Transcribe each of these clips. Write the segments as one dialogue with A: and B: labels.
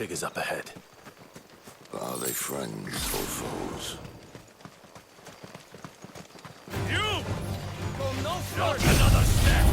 A: figures up ahead.
B: Are they friends or foes?
A: You!
C: Go no
A: Not
C: further!
A: another step!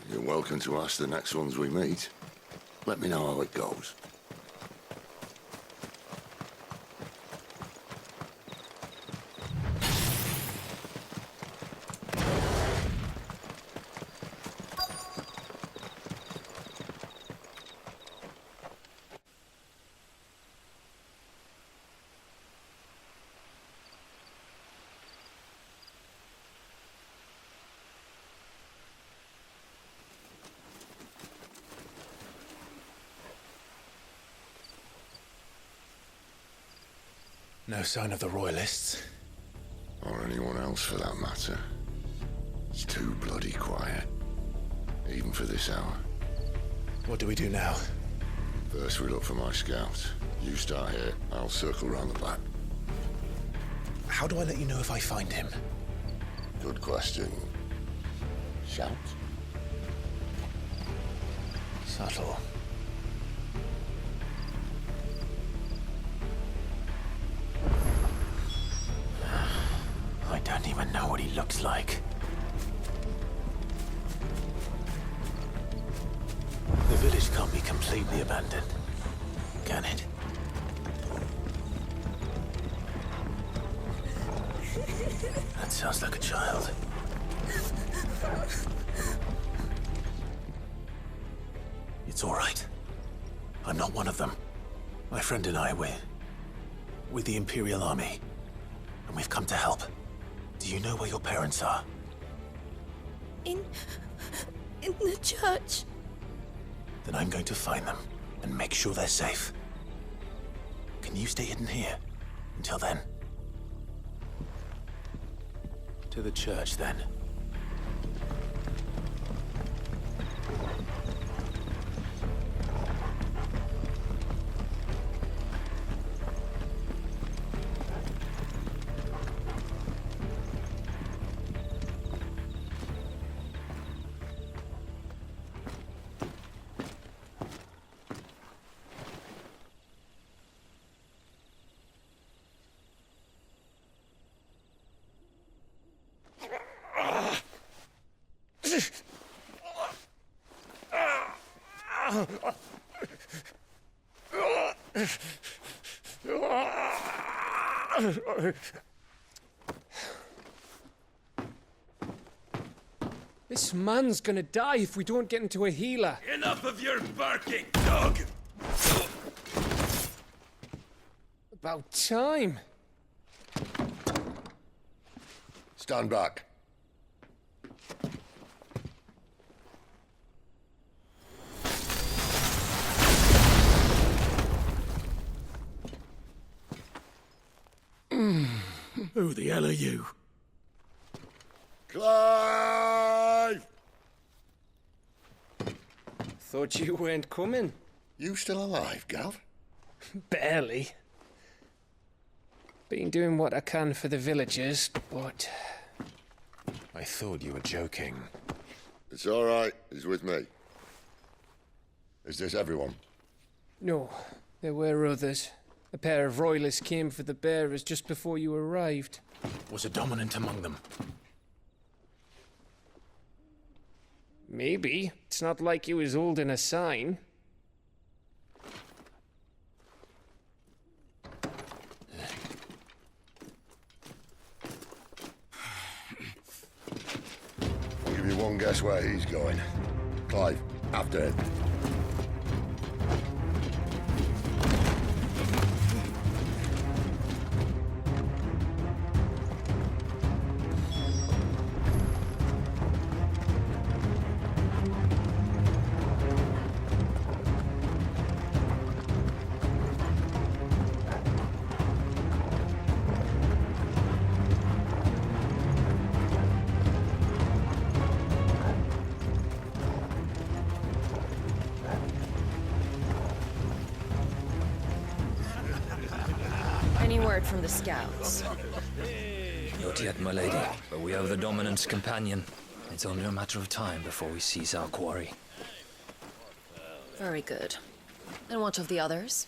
B: You're welcome to ask the next ones we meet. Let me know how it goes.
A: No sign of the Royalists.
B: Or anyone else for that matter. It's too bloody quiet. Even for this hour.
A: What do we do now?
B: First we look for my scout. You start here, I'll circle round the back.
A: How do I let you know if I find him?
B: Good question. Shout?
A: Subtle. I don't even know what he looks like. The village can't be completely abandoned, can it? That sounds like a child. It's all right. I'm not one of them. My friend and I, we're with the Imperial Army, and we've come to help. Do you know where your parents are?
D: In the church.
A: Then I'm going to find them and make sure they're safe. Can you stay hidden here until then? To the church, then.
C: This man's gonna die if we don't get into a healer.
A: Enough of your barking, dog!
C: About time.
B: Stand back.
A: Who the hell are you?
B: Clive!
C: Thought you weren't coming.
B: You still alive, Gav?
C: Barely. Been doing what I can for the villagers, but...
A: I thought you were joking.
B: It's all right. He's with me. Is this everyone?
C: No, there were others. A pair of royalists came for the bearers just before you arrived.
A: Was a dominant among them?
C: Maybe. It's not like he was holding a sign.
B: I'll give you one guess where he's going. Clive, after him.
E: Any word from the scouts?
F: Not yet, my lady, but we have the Dominant's companion. It's only a matter of time before we seize our quarry.
E: Very good. And what of the others?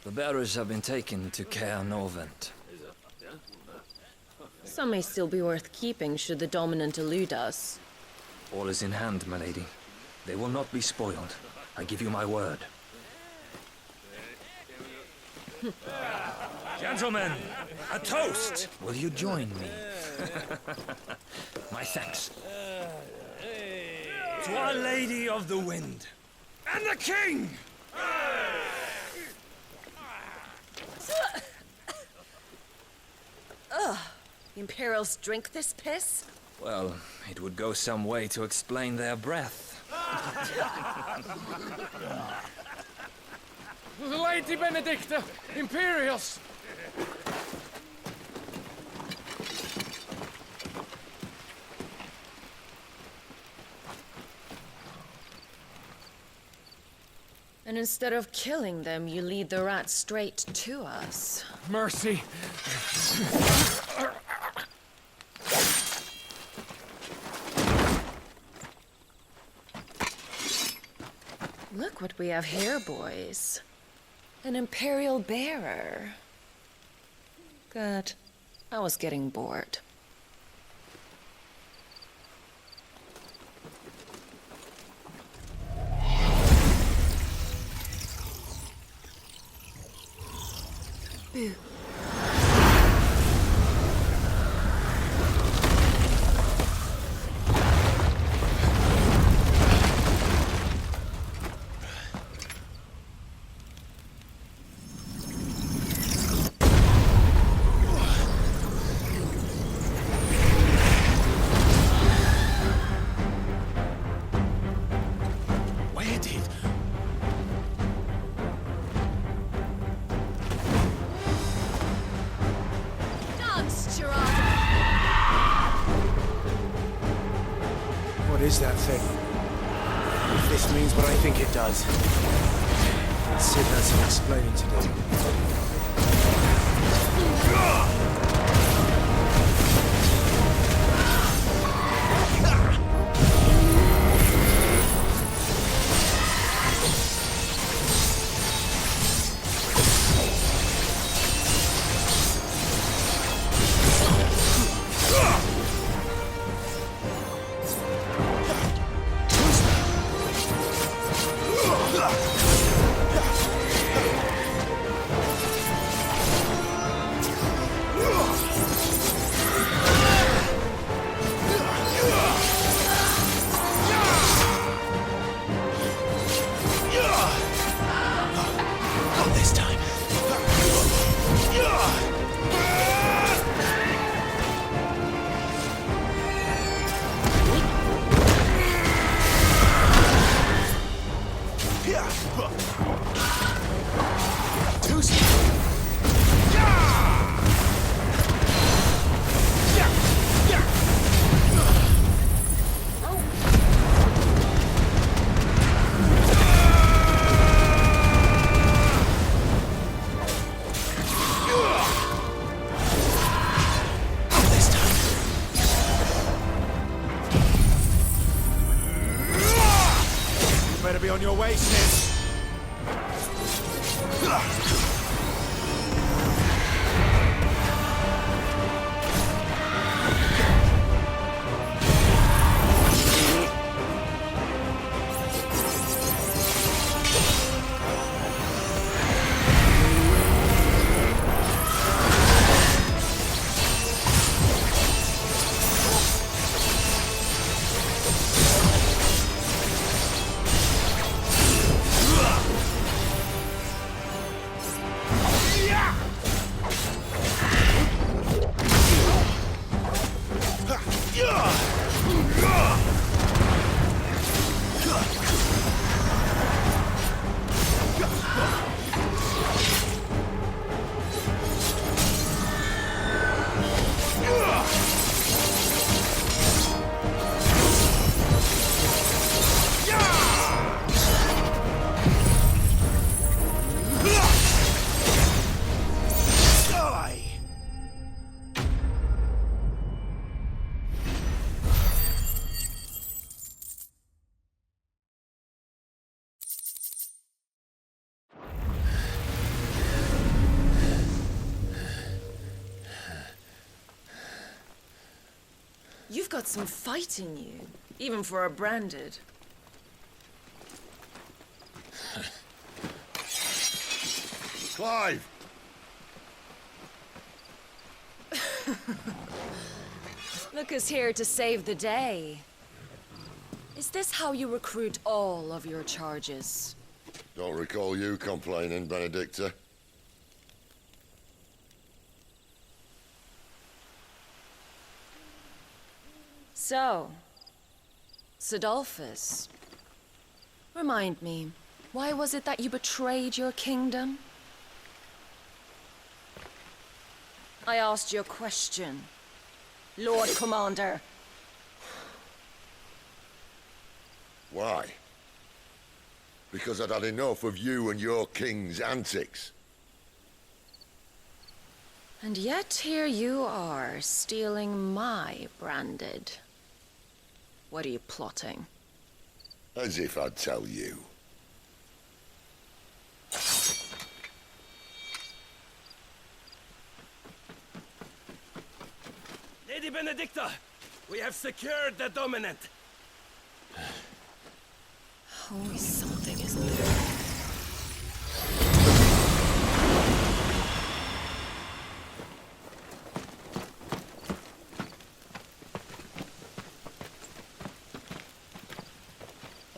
F: The bearers have been taken to Caer Novent.
E: Some may still be worth keeping should the Dominant elude us.
F: All is in hand, my lady. They will not be spoiled. I give you my word. Gentlemen, a toast! Will you join me? My thanks. To Our Lady of the Wind. And the King!
E: Ugh. The Imperials drink this piss?
F: Well, it would go some way to explain their breath.
C: Lady Benedicta! Imperials!
E: And instead of killing them, you lead the rats straight to us.
C: Mercy!
E: Look what we have here, boys. An Imperial bearer. Good. I was getting bored. Boo.
A: Where did...
G: What is that thing? If this means what I think it does, Sid has some explaining to do.
A: Not this time.
G: Better be on your way, Sid.
E: You've got some fight in you, even for a branded.
B: Clive!
E: Look who's here to save the day. Is this how you recruit all of your charges?
B: Don't recall you complaining, Benedicta.
E: So, Sidolphus, remind me, why was it that you betrayed your kingdom? I asked you a question, Lord Commander.
B: Why? Because I'd had enough of you and your king's antics.
E: And yet here you are, stealing my branded. What are you plotting?
B: As if I'd tell you.
H: Lady Benedicta, we have secured the dominant.
E: Always something, isn't there?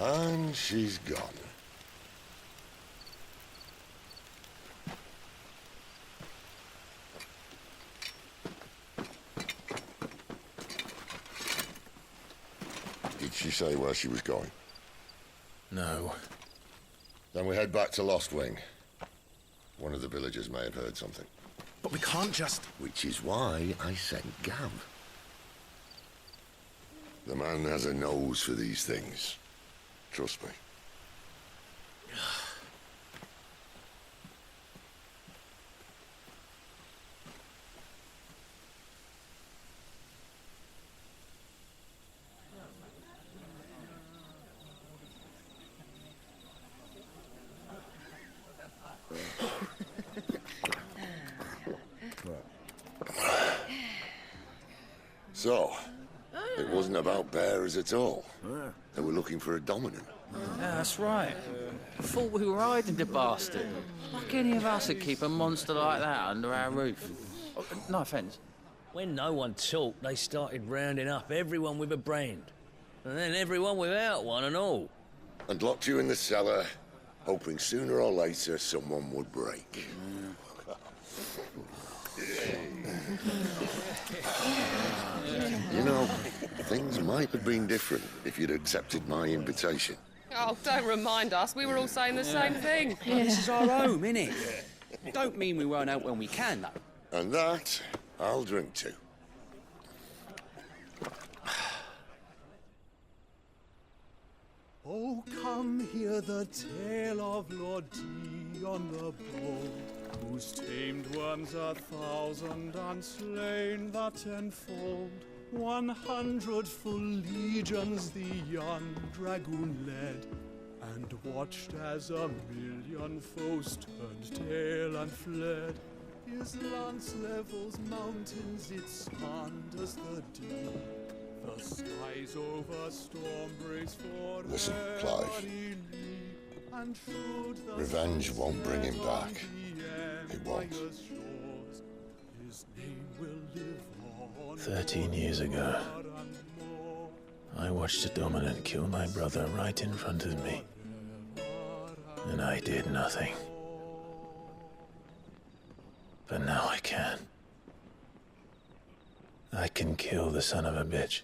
B: And she's gone. Did she say where she was going?
A: No.
B: Then we head back to Lost Wing. One of the villagers may have heard something.
A: But we can't just...
B: Which is why I sent Gav. The man has a nose for these things. Trust me. So, it wasn't about bearers at all. They were looking for a dominant.
I: Yeah, that's right. Thought we were hiding the bastard. Like any of us would keep a monster like that under our roof. Oh, no offence.
J: When no one talked, they started rounding up everyone with a brand. And then everyone without one and all.
B: And locked you in the cellar, hoping sooner or later someone would break. You know, things might have been different if you'd accepted my invitation.
K: Oh, don't remind us. We were all saying the same thing.
G: This is our home, innit? Don't mean we won't out when we can, though.
B: And that, I'll drink to.
L: Oh, come hear the tale of Lord Dion the Bold, whose tamed worms 1,000 and slain the tenfold. 100 full legions the young dragoon led, and watched as 1,000,000 foes turned tail and fled. His lance levels mountains, it slanders the deep. The skies over storm breaks for
B: Listen, Clive. Revenge won't bring him back. It won't.
A: 13 years ago, I watched a dominant kill my brother right in front of me. And I did nothing. But now I can. I can kill the son of a bitch.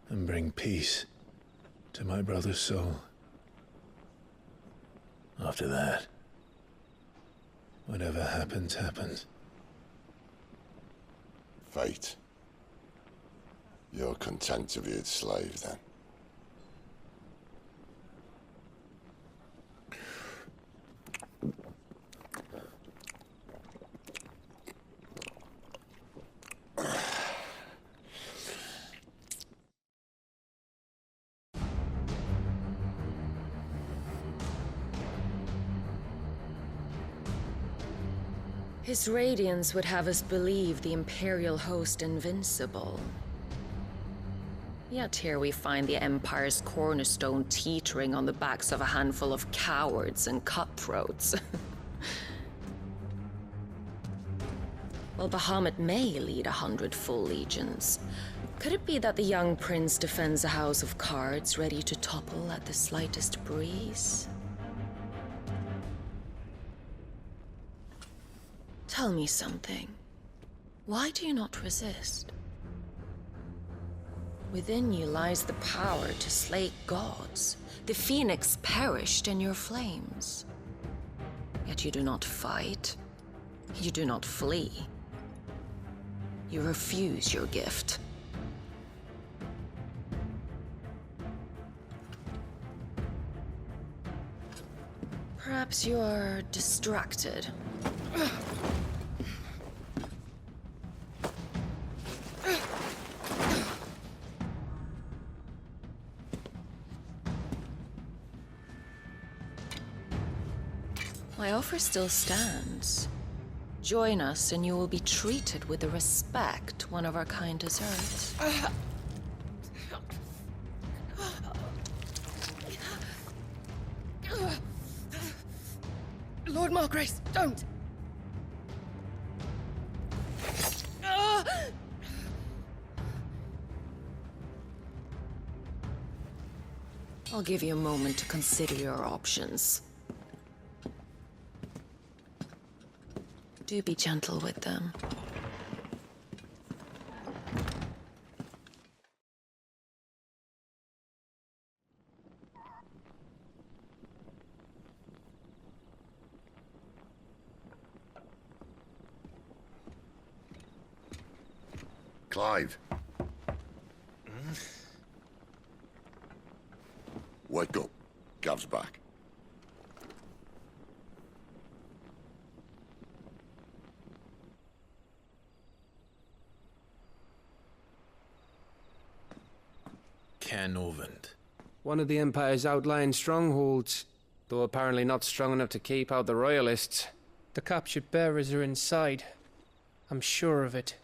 A: And bring peace to my brother's soul. After that, whatever happens, happens.
B: Fate. You're content to be its slave, then?
E: His radiance would have us believe the Imperial host invincible. Yet here we find the Empire's cornerstone teetering on the backs of a handful of cowards and cutthroats. Well, Bahamut may lead 100 full legions. Could it be that the young prince defends a house of cards ready to topple at the slightest breeze? Tell me something. Why do you not resist? Within you lies the power to slay gods. The phoenix perished in your flames. Yet you do not fight. You do not flee. You refuse your gift. Perhaps you are distracted. My offer still stands. Join us and you will be treated with the respect one of our kind deserves.
K: Lord Margrace, don't!
E: I'll give you a moment to consider your options. Do be gentle with them.
B: Clive. Wake up. Gav's back.
A: Canovant.
C: One of the Empire's outlying strongholds, though apparently not strong enough to keep out the Royalists. The captured bearers are inside. I'm sure of it.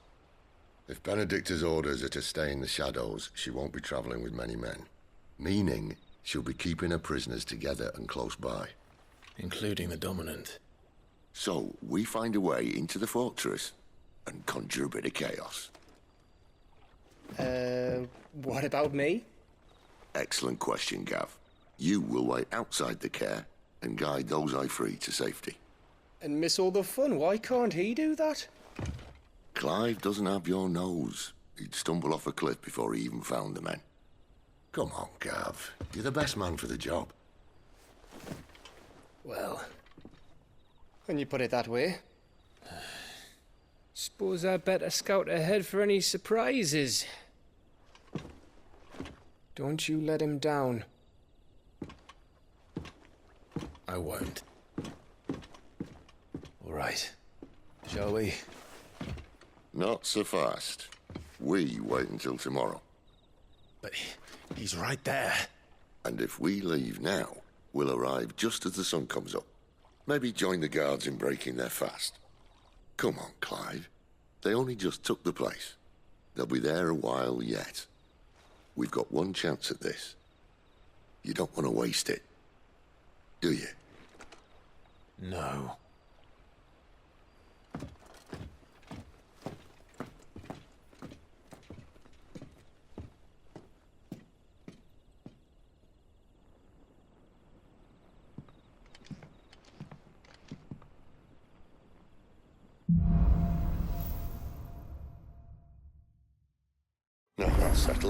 B: If Benedicta's orders are to stay in the shadows, she won't be travelling with many men. Meaning, she'll be keeping her prisoners together and close by.
A: Including the Dominant.
B: So, we find a way into the fortress and conjure a bit of chaos.
C: What about me?
B: Excellent question, Gav. You will wait outside the care and guide those I free to safety.
C: And miss all the fun. Why can't he do that?
B: Clive doesn't have your nose. He'd stumble off a cliff before he even found the men. Come on, Gav. You're the best man for the job.
C: Well, when you put it that way. Suppose I'd better scout ahead for any surprises. Don't you let him down.
A: I won't. All right. Shall we?
B: Not so fast. We wait until tomorrow.
A: But he's right there.
B: And if we leave now, we'll arrive just as the sun comes up. Maybe join the guards in breaking their fast. Come on, Clive. They only just took the place. They'll be there a while yet. We've got one chance at this. You don't want to waste it, do you?
A: No.